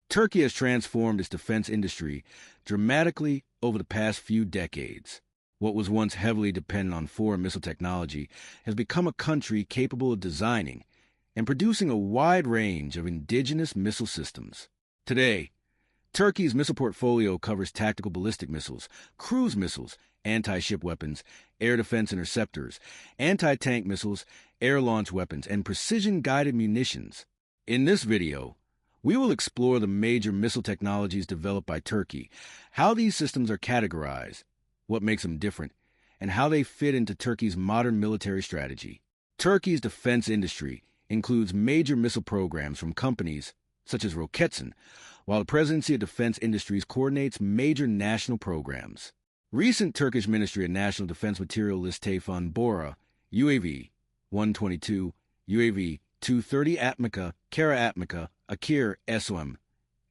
Turkey has transformed its defense industry dramatically over the past few decades. What was once heavily dependent on foreign missile technology has become a country capable of designing and producing a wide range of indigenous missile systems. Today, Turkey's missile portfolio covers tactical ballistic missiles, cruise missiles, anti-ship weapons, air defense interceptors, anti-tank missiles, air-launched weapons, and precision-guided munitions. In this video, we will explore the major missile technologies developed by Turkey, how these systems are categorized, what makes them different, and how they fit into Turkey's modern military strategy. Turkey's defense industry includes major missile programs from companies such as Roketsan, while the Presidency of Defence Industries coordinates major national programs. Recent Turkish Ministry of National Defense Material lists TAYFUN BORA, UAV 122, UAV 230 ATMACA, ATMACA, ÇAKIR,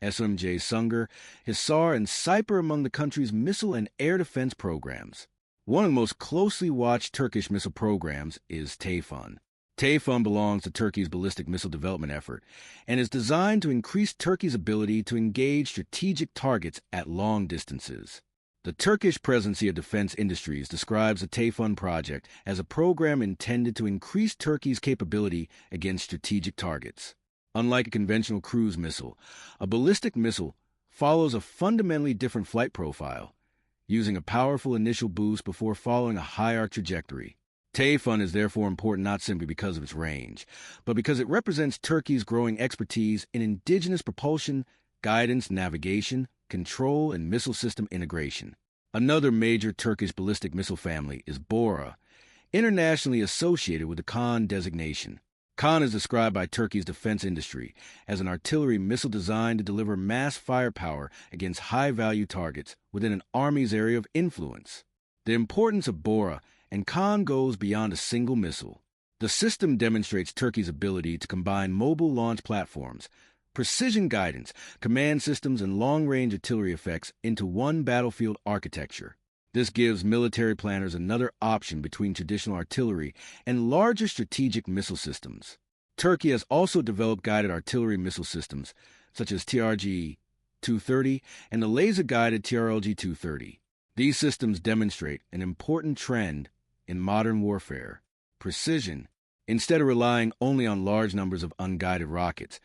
SUMJ SUNGUR, HİSAR, and SİPER among the country's missile and air defense programs. One of the most closely watched Turkish missile programs is TAYFUN. TAYFUN belongs to Turkey's ballistic missile development effort and is designed to increase Turkey's ability to engage strategic targets at long distances. The Turkish Presidency of Defence Industries describes the TAYFUN project as a program intended to increase Turkey's capability against strategic targets. Unlike a conventional cruise missile, a ballistic missile follows a fundamentally different flight profile, using a powerful initial boost before following a high-arc trajectory. TAYFUN is therefore important not simply because of its range, but because it represents Turkey's growing expertise in indigenous propulsion, guidance, navigation, control, and missile system integration. Another major Turkish ballistic missile family is BORA, internationally associated with the Khan designation. Khan is described by Turkey's defense industry as an artillery missile designed to deliver mass firepower against high-value targets within an army's area of influence. The importance of BORA and Khan goes beyond a single missile. The system demonstrates Turkey's ability to combine mobile launch platforms, precision guidance, command systems, and long-range artillery effects into one battlefield architecture. This gives military planners another option between traditional artillery and larger strategic missile systems. Turkey has also developed guided artillery missile systems, such as TRG-230 and the laser-guided TRLG-230. These systems demonstrate an important trend in modern warfare: precision. Instead of relying only on large numbers of unguided rockets,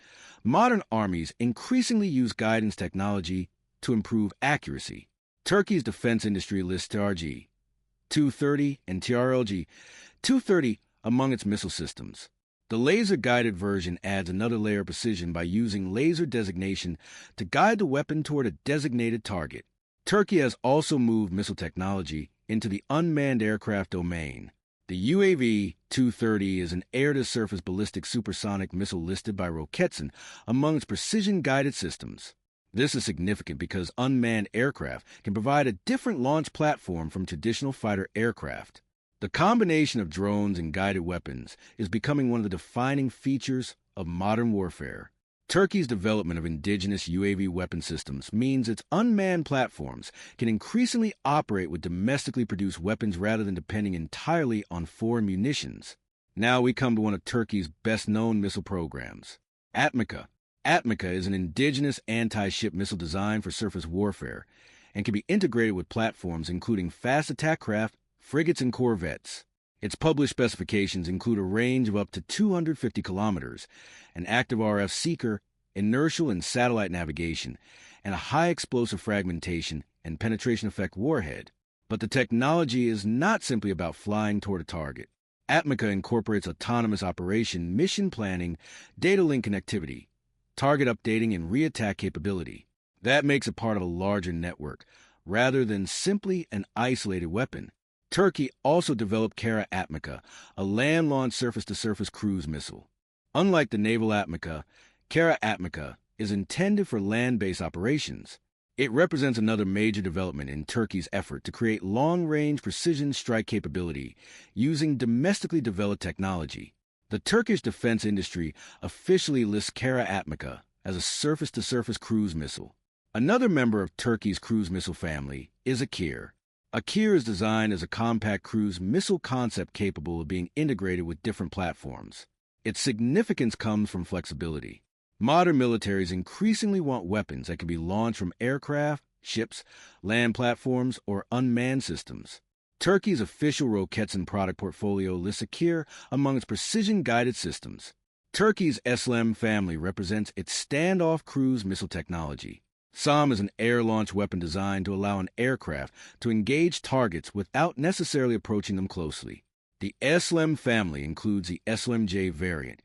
modern armies increasingly use guidance technology to improve accuracy. Turkey's defense industry lists TRG-230 and TRLG-230 among its missile systems. The laser-guided version adds another layer of precision by using laser designation to guide the weapon toward a designated target. Turkey has also moved missile technology into the unmanned aircraft domain. The UAV-230 is an air-to-surface ballistic supersonic missile listed by Roketsan among its precision-guided systems. This is significant because unmanned aircraft can provide a different launch platform from traditional fighter aircraft. The combination of drones and guided weapons is becoming one of the defining features of modern warfare. Turkey's development of indigenous UAV weapon systems means its unmanned platforms can increasingly operate with domestically produced weapons rather than depending entirely on foreign munitions. Now we come to one of Turkey's best-known missile programs, ATMACA. ATMACA is an indigenous anti-ship missile designed for surface warfare and can be integrated with platforms including fast attack craft, frigates, and corvettes. Its published specifications include a range of up to 250 kilometers, an active RF seeker, inertial and satellite navigation, and a high explosive fragmentation and penetration effect warhead. But the technology is not simply about flying toward a target. ATMACA incorporates autonomous operation, mission planning, data link connectivity, target updating, and re-attack capability. That makes it part of a larger network, rather than simply an isolated weapon. Turkey also developed ATMACA, a land-launched surface-to-surface cruise missile. Unlike the naval ATMACA, ATMACA is intended for land-based operations. It represents another major development in Turkey's effort to create long-range precision strike capability using domestically developed technology. The Turkish defense industry officially lists ATMACA as a surface-to-surface cruise missile. Another member of Turkey's cruise missile family is ÇAKIR. ÇAKIR is designed as a compact cruise missile concept capable of being integrated with different platforms. Its significance comes from flexibility. Modern militaries increasingly want weapons that can be launched from aircraft, ships, land platforms, or unmanned systems. Turkey's official Roketsan product portfolio lists ÇAKİR among its precision-guided systems. Turkey's SLM family represents its standoff cruise missile technology. SAM is an air-launched weapon designed to allow an aircraft to engage targets without necessarily approaching them closely. The SLM family includes the SLM-J variant,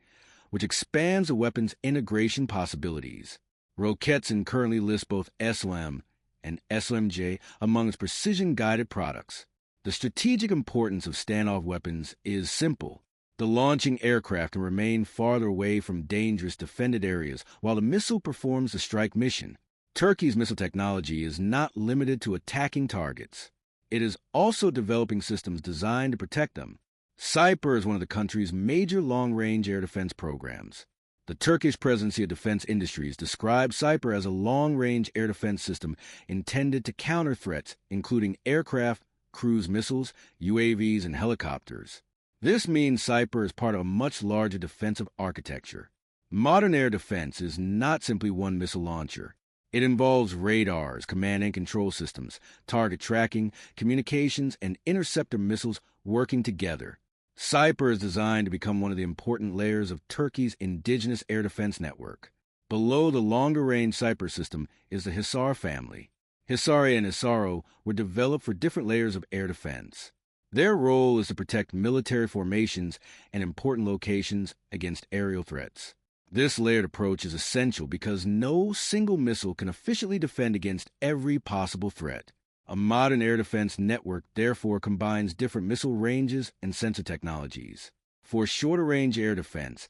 which expands the weapon's integration possibilities. Roketsan currently lists both SLM and SLM-J among its precision-guided products. The strategic importance of standoff weapons is simple. The launching aircraft can remain farther away from dangerous defended areas while the missile performs the strike mission. Turkey's missile technology is not limited to attacking targets. It is also developing systems designed to protect them. SİPER is one of the country's major long-range air defense programs. The Turkish Presidency of Defence Industries describes SİPER as a long-range air defense system intended to counter threats, including aircraft, cruise missiles, UAVs, and helicopters. This means SİPER is part of a much larger defensive architecture. Modern air defense is not simply one missile launcher. It involves radars, command and control systems, target tracking, communications, and interceptor missiles working together. SİPER is designed to become one of the important layers of Turkey's indigenous air defense network. Below the longer-range SİPER system is the HİSAR family. HİSAR and HİSAR were developed for different layers of air defense. Their role is to protect military formations and important locations against aerial threats. This layered approach is essential because no single missile can efficiently defend against every possible threat. A modern air defense network therefore combines different missile ranges and sensor technologies. For shorter-range air defense,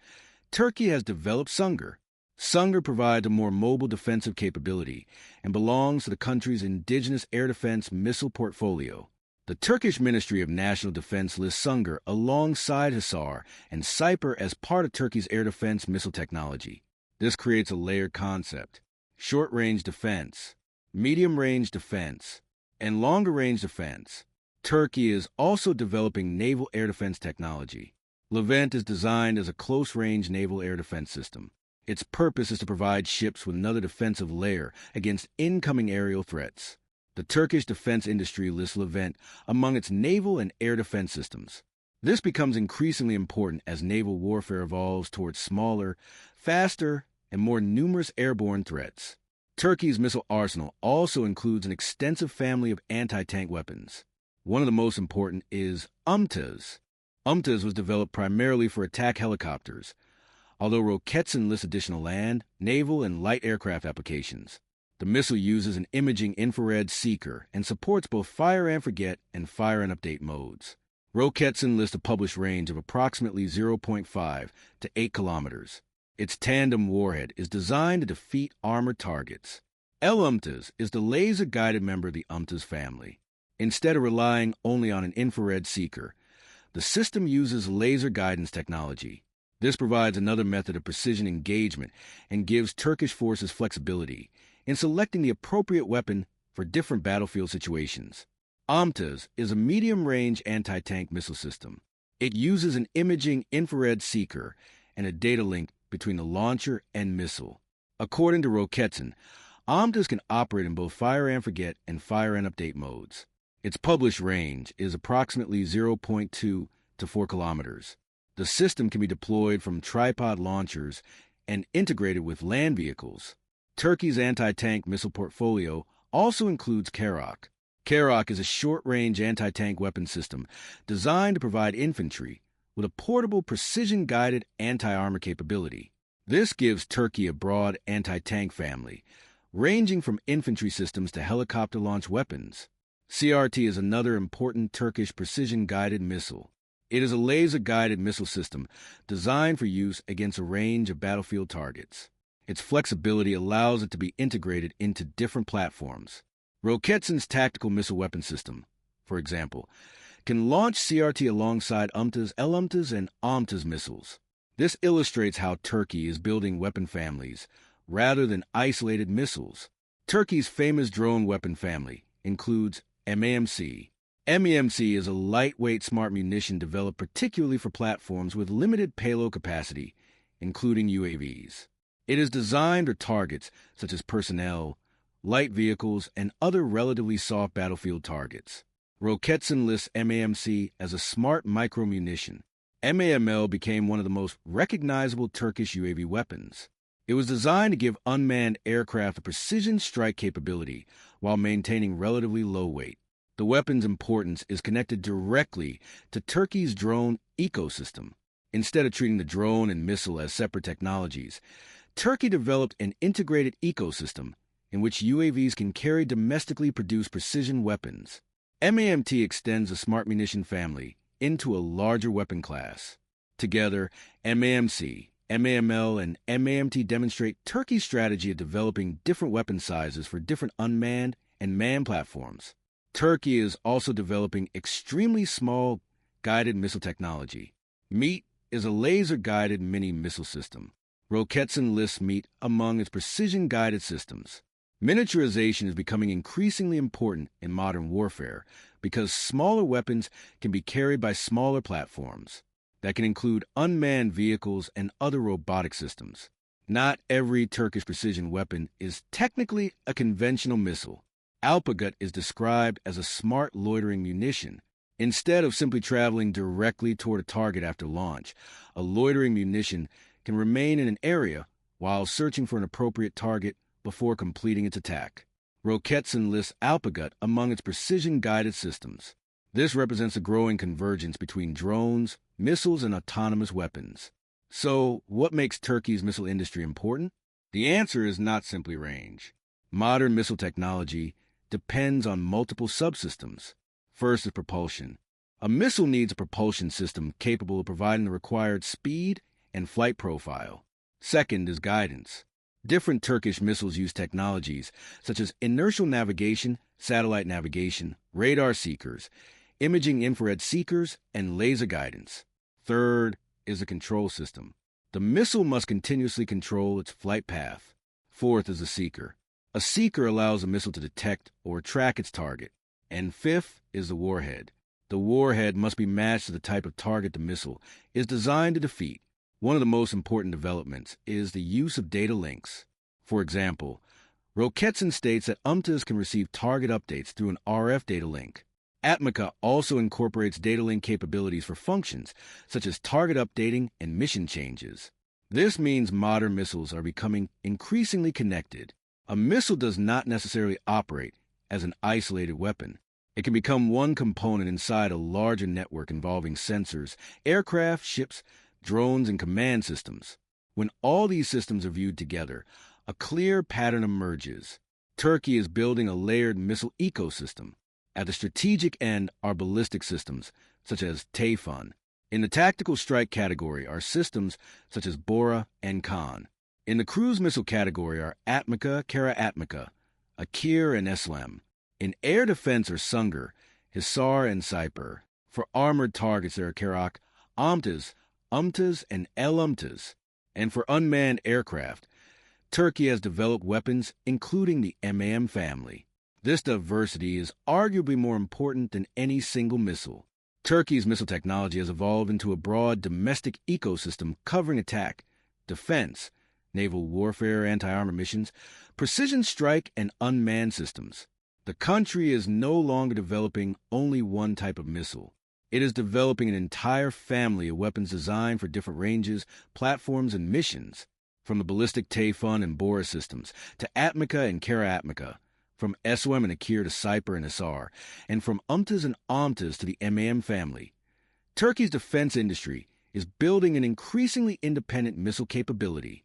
Turkey has developed SUNGUR. SUNGUR provides a more mobile defensive capability and belongs to the country's indigenous air defense missile portfolio. The Turkish Ministry of National Defense lists SUNGUR alongside HİSAR and SİPER as part of Turkey's air defense missile technology. This creates a layered concept: short-range defense, medium-range defense, and longer-range defense. Turkey is also developing naval air defense technology. LEVENT is designed as a close-range naval air defense system. Its purpose is to provide ships with another defensive layer against incoming aerial threats. The Turkish defense industry lists LEVENT among its naval and air defense systems. This becomes increasingly important as naval warfare evolves towards smaller, faster, and more numerous airborne threats. Turkey's missile arsenal also includes an extensive family of anti-tank weapons. One of the most important is OMTAS. OMTAS was developed primarily for attack helicopters, although Roketsan lists additional land, naval, and light aircraft applications. The missile uses an imaging infrared seeker and supports both fire and forget and fire and update modes. Roketsan lists a published range of approximately 0.5 to 8 kilometers. Its tandem warhead is designed to defeat armored targets. L-UMTAS is the laser-guided member of the UMTAS family. Instead of relying only on an infrared seeker, the system uses laser guidance technology. This provides another method of precision engagement and gives Turkish forces flexibility in selecting the appropriate weapon for different battlefield situations. OMTAS is a medium-range anti-tank missile system. It uses an imaging infrared seeker and a data link between the launcher and missile. According to Roketsan, OMTAS can operate in both fire and forget and fire and update modes. Its published range is approximately 0.2 to 4 kilometers. The system can be deployed from tripod launchers and integrated with land vehicles. Turkey's anti-tank missile portfolio also includes KARAOK. KARAOK is a short-range anti-tank weapon system designed to provide infantry with a portable, precision-guided anti-armor capability. This gives Turkey a broad anti-tank family, ranging from infantry systems to helicopter-launched weapons. CRT is another important Turkish precision-guided missile. It is a laser-guided missile system designed for use against a range of battlefield targets. Its flexibility allows it to be integrated into different platforms. Roketsan's tactical missile weapon system, for example, can launch CRT alongside UMTAS, L-UMTAS, and OMTAS missiles. This illustrates how Turkey is building weapon families rather than isolated missiles. Turkey's famous drone weapon family includes MAM-C. MEMC is a lightweight smart munition developed particularly for platforms with limited payload capacity, including UAVs. It is designed for targets such as personnel, light vehicles, and other relatively soft battlefield targets. Roketsan lists MAM-C as a smart micro-munition. MAM-L became one of the most recognizable Turkish UAV weapons. It was designed to give unmanned aircraft a precision strike capability while maintaining relatively low weight. The weapon's importance is connected directly to Turkey's drone ecosystem. Instead of treating the drone and missile as separate technologies, Turkey developed an integrated ecosystem in which UAVs can carry domestically produced precision weapons. MAM-T extends the smart munition family into a larger weapon class. Together, MAM-C, MAM-L, and MAM-T demonstrate Turkey's strategy of developing different weapon sizes for different unmanned and manned platforms. Turkey is also developing extremely small guided missile technology. METE is a laser-guided mini-missile system. Roketsan lists METE among its precision-guided systems. Miniaturization is becoming increasingly important in modern warfare because smaller weapons can be carried by smaller platforms that can include unmanned vehicles and other robotic systems. Not every Turkish precision weapon is technically a conventional missile. ALPAGUT is described as a smart loitering munition. Instead of simply traveling directly toward a target after launch, a loitering munition can remain in an area while searching for an appropriate target before completing its attack. Roketsan lists ALPAGUT among its precision-guided systems. This represents a growing convergence between drones, missiles, and autonomous weapons. So, what makes Turkey's missile industry important? The answer is not simply range. Modern missile technology depends on multiple subsystems. First is propulsion. A missile needs a propulsion system capable of providing the required speed and flight profile. Second is guidance. Different Turkish missiles use technologies such as inertial navigation, satellite navigation, radar seekers, imaging infrared seekers, and laser guidance. Third is the control system. The missile must continuously control its flight path. Fourth is the seeker. A seeker allows a missile to detect or track its target. And fifth is the warhead. The warhead must be matched to the type of target the missile is designed to defeat. One of the most important developments is the use of data links. For example, Roketsan states that OMTAS can receive target updates through an RF data link. ATMACA also incorporates data link capabilities for functions such as target updating and mission changes. This means modern missiles are becoming increasingly connected. A missile does not necessarily operate as an isolated weapon. It can become one component inside a larger network involving sensors, aircraft, ships, drones, and command systems. When all these systems are viewed together, a clear pattern emerges. Turkey is building a layered missile ecosystem. At the strategic end are ballistic systems, such as TAYFUN. In the tactical strike category are systems such as BORA and KAN. In the cruise missile category are ATMACA, ATMACA, ÇAKIR, and SLM. In air defense are SUNGUR, HİSAR, and SİPER. For armored targets there are KARAOK, OMTAS, OMTAS, and L-UMTAS. And for unmanned aircraft, Turkey has developed weapons including the MAM family. This diversity is arguably more important than any single missile. Turkey's missile technology has evolved into a broad domestic ecosystem covering attack, defense, naval warfare, anti-armor missions, precision strike, and unmanned systems. The country is no longer developing only one type of missile. It is developing an entire family of weapons designed for different ranges, platforms, and missions, from the ballistic TAYFUN and BORA systems to ATMACA and ATMACA, from SOM and ÇAKIR to SİPER and HİSAR, and from OMTAS and OMTAS to the MAM family. Turkey's defense industry is building an increasingly independent missile capability.